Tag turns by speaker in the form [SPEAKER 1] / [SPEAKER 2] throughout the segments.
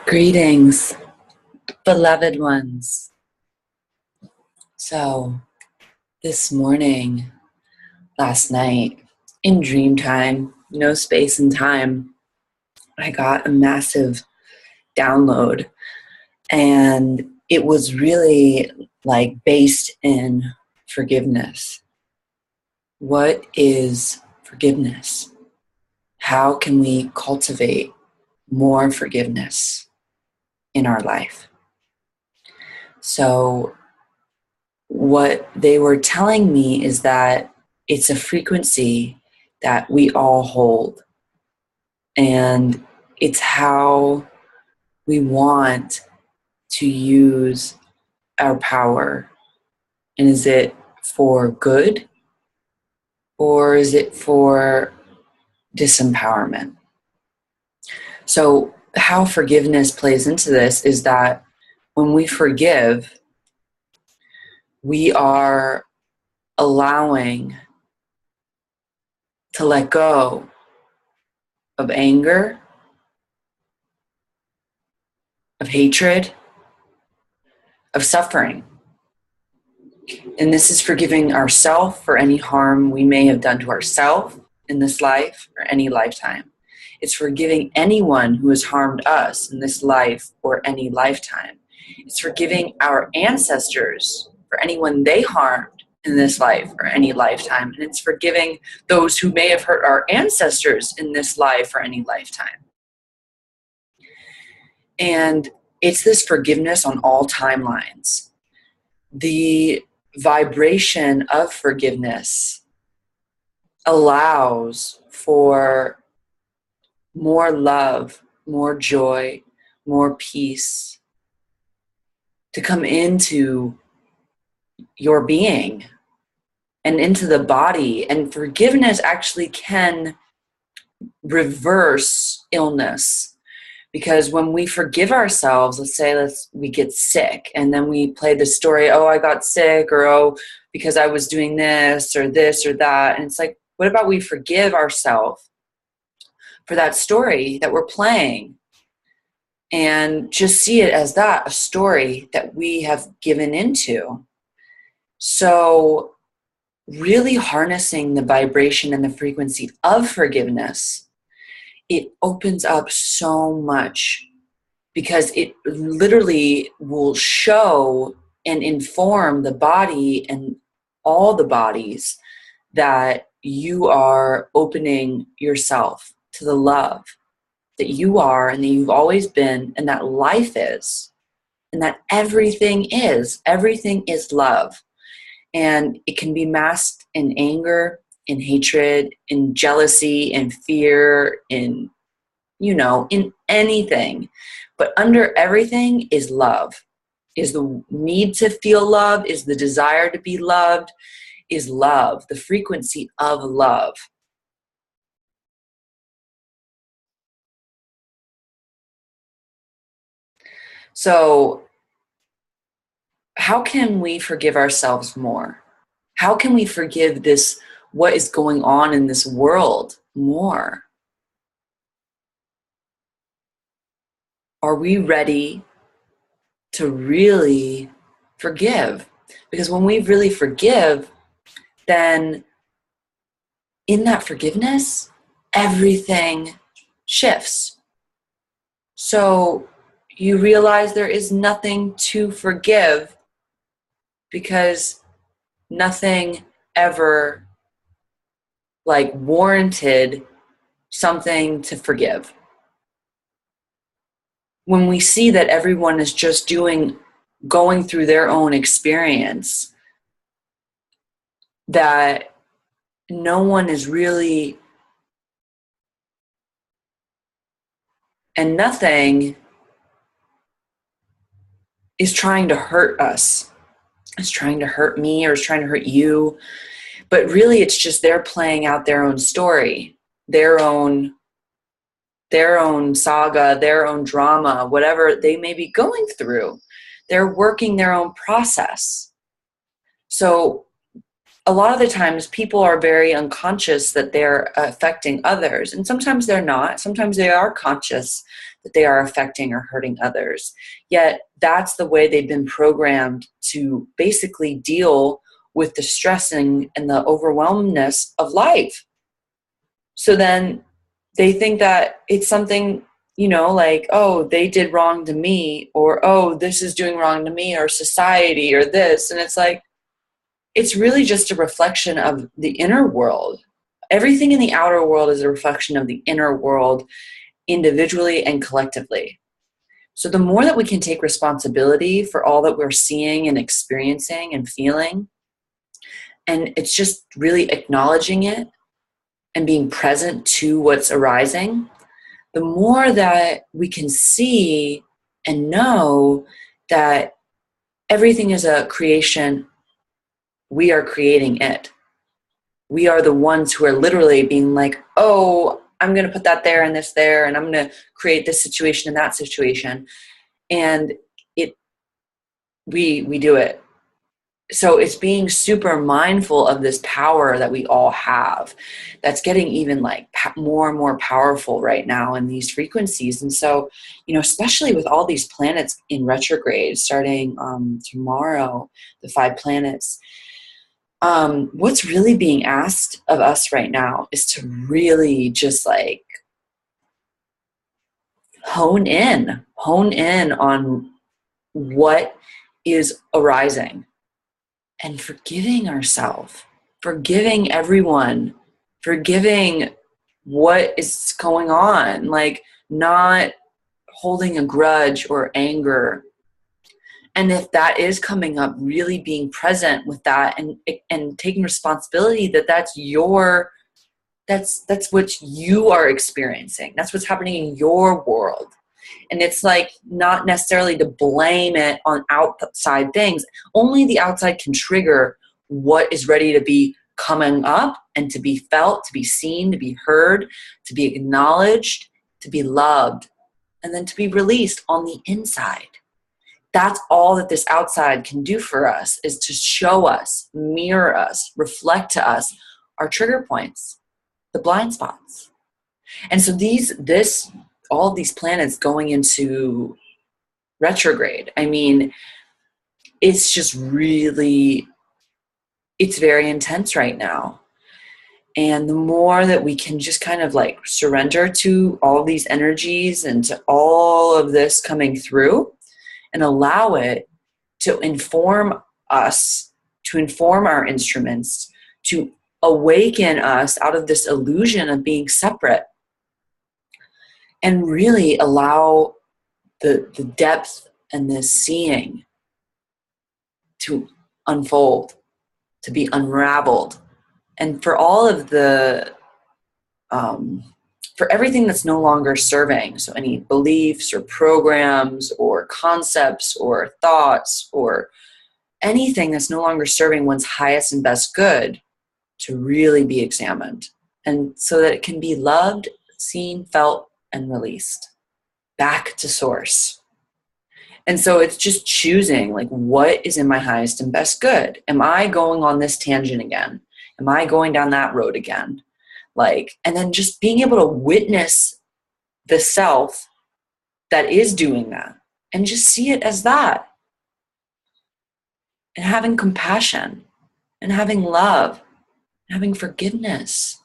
[SPEAKER 1] Greetings, beloved ones. So, this morning, last night, in dream time, no space and time, I got a massive download, and it was really based in forgiveness. What is forgiveness? How can we cultivate more forgiveness in our life? So, what they were telling me is that it's a frequency that we all hold, and it's how we want to use our power. And is it for good, or is it for disempowerment? So how forgiveness plays into this is that when we forgive, we are allowing to let go of anger, of hatred, of suffering. And this is forgiving ourselves for any harm we may have done to ourselves in this life or any lifetime. It's forgiving anyone who has harmed us in this life or any lifetime. It's forgiving our ancestors for anyone they harmed in this life or any lifetime. And it's forgiving those who may have hurt our ancestors in this life or any lifetime. And it's this forgiveness on all timelines. The vibration of forgiveness allows for more love, more joy, more peace to come into your being and into the body. And forgiveness actually can reverse illness. Because when we forgive ourselves, let's say we get sick, and then we play the story, oh, I got sick, or oh, because I was doing this or that. And it's like, what about we forgive ourselves for that story that we're playing and just see it as that, a story that we have given into. So really harnessing the vibration and the frequency of forgiveness, it opens up so much, because it literally will show and inform the body and all the bodies that you are opening yourself to the love that you are and that you've always been, and that life is, and that everything is love. And it can be masked in anger, in hatred, in jealousy, in fear, in anything. But under everything is love, is the need to feel love, is the desire to be loved, is love, the frequency of love. So how can we forgive ourselves more? How can we forgive this, what is going on in this world, more? Are we ready to really forgive? Because when we really forgive, then in that forgiveness, everything shifts. So you realize there is nothing to forgive, because nothing ever warranted something to forgive. When we see that everyone is just going through their own experience, that no one is really, and nothing is trying to hurt us, is trying to hurt me, or is trying to hurt you. But really, it's just they're playing out their own story, their own saga, their own drama, whatever they may be going through. They're working their own process. So a lot of the times people are very unconscious that they're affecting others. And sometimes they're not. Sometimes they are conscious that they are affecting or hurting others. Yet that's the way they've been programmed to basically deal with the stressing and the overwhelmness of life. So then they think that it's something, like, oh, they did wrong to me, or, oh, this is doing wrong to me, or society, or this. And it's like, it's really just a reflection of the inner world. Everything in the outer world is a reflection of the inner world, individually and collectively. So the more that we can take responsibility for all that we're seeing and experiencing and feeling, and it's just really acknowledging it and being present to what's arising, the more that we can see and know that everything is a creation, we are creating it. We are the ones who are literally being like, oh, I'm going to put that there and this there, and I'm going to create this situation and that situation. And we do it. So it's being super mindful of this power that we all have that's getting even like more and more powerful right now in these frequencies. And so, especially with all these planets in retrograde starting tomorrow, the 5 planets, what's really being asked of us right now is to really just like hone in on what is arising and forgiving ourselves, forgiving everyone, forgiving what is going on, like not holding a grudge or anger. And if that is coming up, really being present with that and taking responsibility that that's what you are experiencing. That's what's happening in your world. And it's like not necessarily to blame it on outside things. Only the outside can trigger what is ready to be coming up and to be felt, to be seen, to be heard, to be acknowledged, to be loved, and then to be released on the inside. That's all that this outside can do for us, is to show us, mirror us, reflect to us our trigger points, the blind spots. And so all of these planets going into retrograde, I mean, it's just really, it's very intense right now. And the more that we can just kind of like surrender to all of these energies and to all of this coming through and allow it to inform us, to inform our instruments, to awaken us out of this illusion of being separate, and really allow the depth and the seeing to unfold, to be unraveled. And for all of for everything that's no longer serving, so any beliefs or programs or concepts or thoughts or anything that's no longer serving one's highest and best good, to really be examined. And so that it can be loved, seen, felt, and released back to source. And so it's just choosing, like, what is in my highest and best good? Am I going on this tangent again? Am I going down that road again? And then just being able to witness the self that is doing that and just see it as that. And having compassion and having love, and having forgiveness.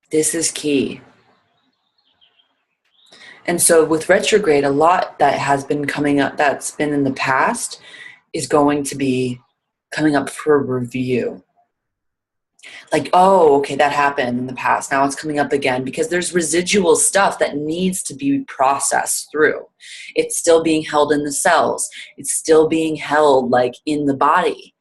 [SPEAKER 1] This is key. And so with retrograde, a lot that has been coming up, that's been in the past, is going to be coming up for review. Like, oh, okay, that happened in the past. Now it's coming up again because there's residual stuff that needs to be processed through. It's still being held in the cells. It's still being held like in the body.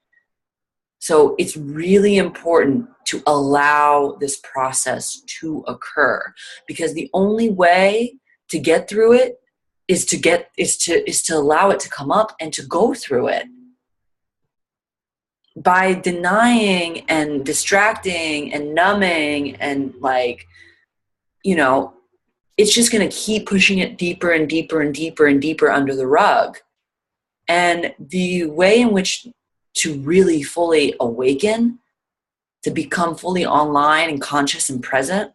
[SPEAKER 1] So it's really important to allow this process to occur, because the only way to get through it is to allow it to come up and to go through it. By denying and distracting and numbing and it's just going to keep pushing it deeper and deeper and deeper and deeper under the rug. And the way in which to really fully awaken, to become fully online and conscious and present,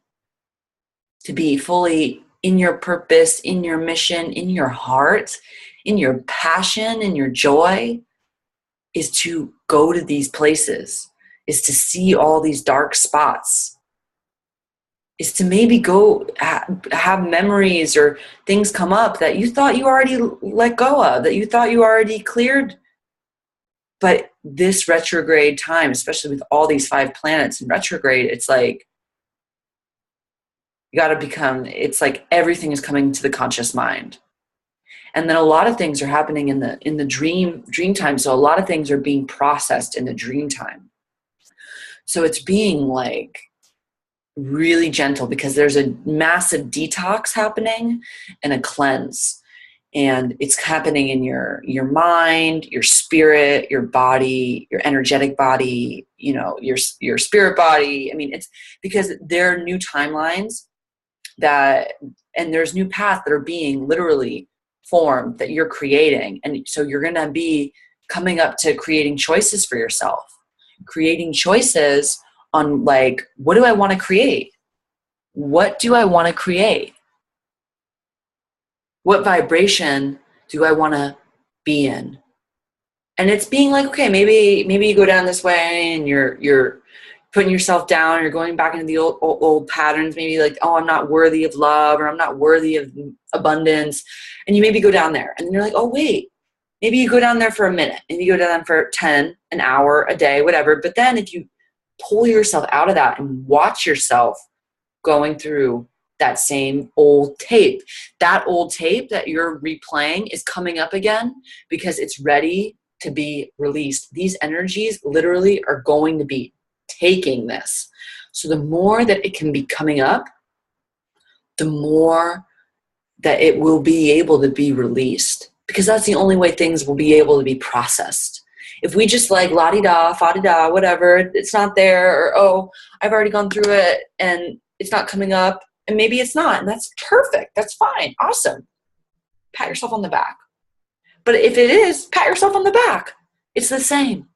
[SPEAKER 1] to be fully in your purpose, in your mission, in your heart, in your passion, in your joy, is to go to these places, is to see all these dark spots, is to maybe go have memories or things come up that you thought you already let go of, that you thought you already cleared. But this retrograde time, especially with all these 5 planets in retrograde, it's like, you got to become, it's like everything is coming to the conscious mind. And then a lot of things are happening in the dream time. So a lot of things are being processed in the dream time. So it's being like really gentle, because there's a massive detox happening and a cleanse. And it's happening in your mind, your spirit, your body, your energetic body, you know, your spirit body. I mean, it's because there are new timelines and there's new paths that are being literally formed that you're creating. And so you're going to be coming up to creating choices for yourself, creating choices on like, what do I want to create? What do I want to create? What vibration do I want to be in? And it's being like, okay, maybe you go down this way and you're putting yourself down, you're going back into the old patterns, maybe like, oh, I'm not worthy of love, or I'm not worthy of abundance. And you maybe go down there, and then you're like, oh, wait, maybe you go down there for a minute, maybe you go down for 10, an hour, a day, whatever. But then if you pull yourself out of that and watch yourself going through that same old tape, that old tape that you're replaying is coming up again because it's ready to be released. These energies literally are going to be taking this. So the more that it can be coming up, the more that it will be able to be released, because that's the only way things will be able to be processed. If we just like la-di-da, fa-di-da, whatever, it's not there, or oh, I've already gone through it and it's not coming up, and maybe it's not, and that's perfect. That's fine. Awesome. Pat yourself on the back. But if it is, pat yourself on the back. It's the same.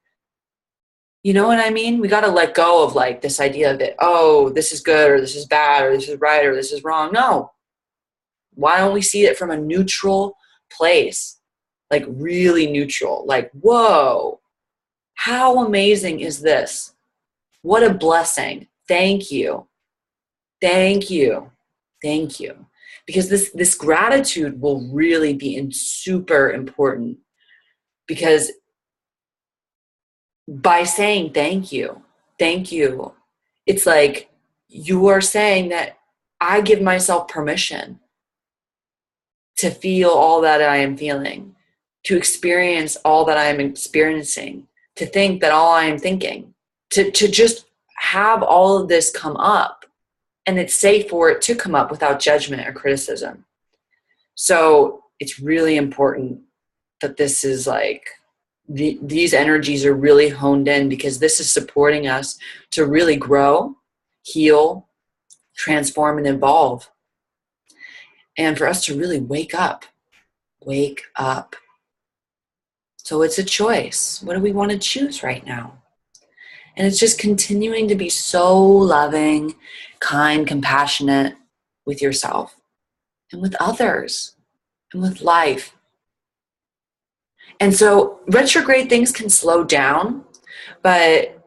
[SPEAKER 1] You know what I mean? We got to let go of like this idea that, oh, this is good, or this is bad, or this is right, or this is wrong. No. Why don't we see it from a neutral place? Like really neutral. Like, whoa, how amazing is this? What a blessing. Thank you. Thank you. Thank you. Because this gratitude will really be super important, because by saying thank you, it's like you are saying that I give myself permission to feel all that I am feeling, to experience all that I am experiencing, to think that all I am thinking, to just have all of this come up. And it's safe for it to come up without judgment or criticism. So it's really important that this is like, these energies are really honed in, because this is supporting us to really grow, heal, transform, and evolve. And for us to really wake up. Wake up. So it's a choice. What do we want to choose right now? And it's just continuing to be so loving, kind, compassionate with yourself and with others and with life. And so retrograde things can slow down, but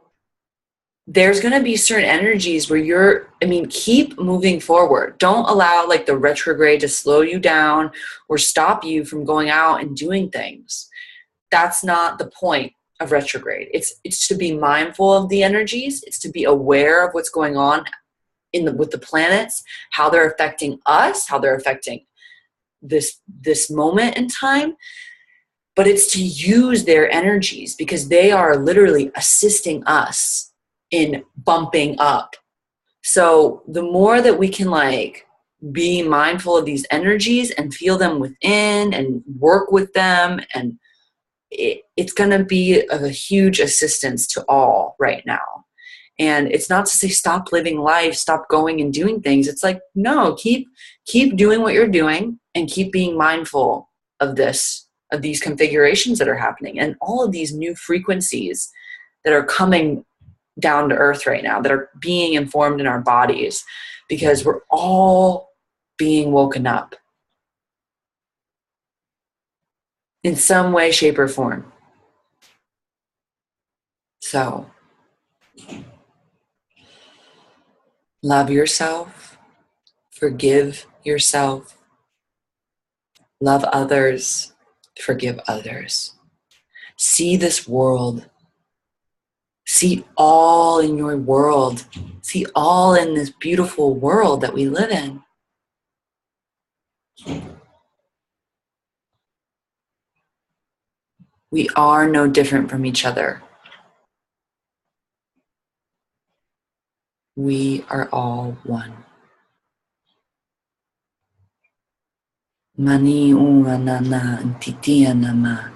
[SPEAKER 1] there's going to be certain energies where keep moving forward. Don't allow like the retrograde to slow you down or stop you from going out and doing things. That's not the point of retrograde. It's to be mindful of the energies. It's to be aware of what's going on with the planets, how they're affecting us, how they're affecting this moment in time. But it's to use their energies, because they are literally assisting us in bumping up. So the more that we can like be mindful of these energies and feel them within and work with them, and it's going to be of a huge assistance to all right now. And it's not to say stop living life, stop going and doing things. It's like, no, keep doing what you're doing and keep being mindful of this of these configurations that are happening and all of these new frequencies that are coming down to earth right now, that are being informed in our bodies, because we're all being woken up in some way, shape, or form. So, love yourself, forgive yourself, love others, forgive others. See this world. See all in your world. See all in this beautiful world that we live in. We are no different from each other. We are all one. Mani unganana ntitianama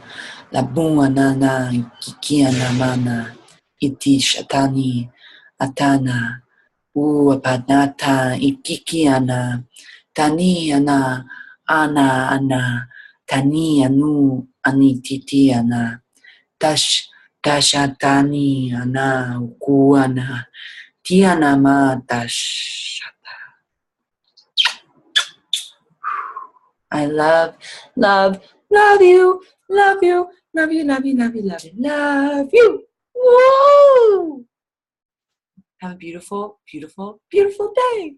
[SPEAKER 1] labuanana kikianamana iti shatani atana uapanata ikikiana taniana ana tani anu anititiana tashatani ana ukuana tianama tash. I love, love, love you, love you, love you, love you, love you, love you, love you. Whoa! Have a beautiful, beautiful, beautiful day.